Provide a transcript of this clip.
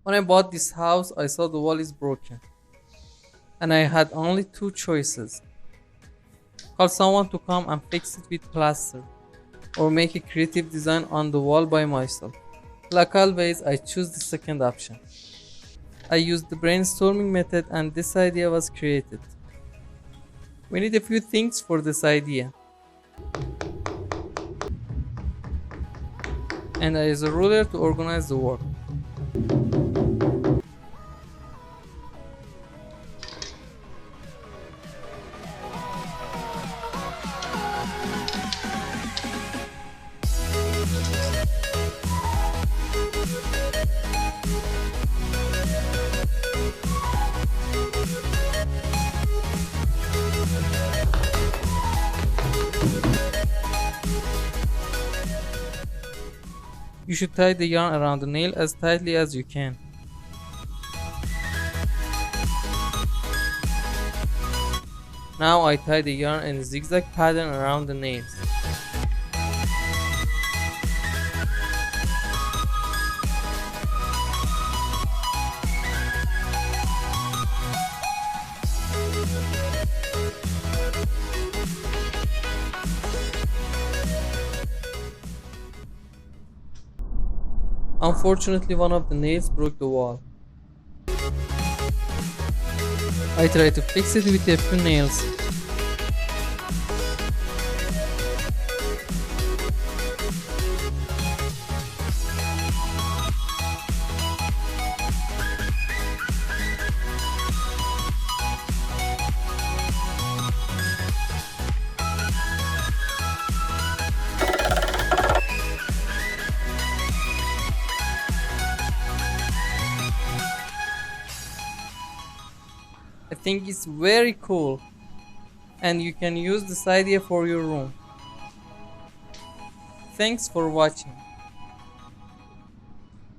When I bought this house, I saw the wall is broken, and I had only two choices: call someone to come and fix it with plaster, or make a creative design on the wall by myself. Like always, I choose the second option. I used the brainstorming method and this idea was created. We need a few things for this idea, and I use a ruler to organize the work. You should tie the yarn around the nail as tightly as you can. Now I tie the yarn in a zigzag pattern around the nails. Unfortunately, one of the nails broke the wall. I tried to fix it with a few nails. I think it's very cool, and you can use this idea for your room. Thanks for watching.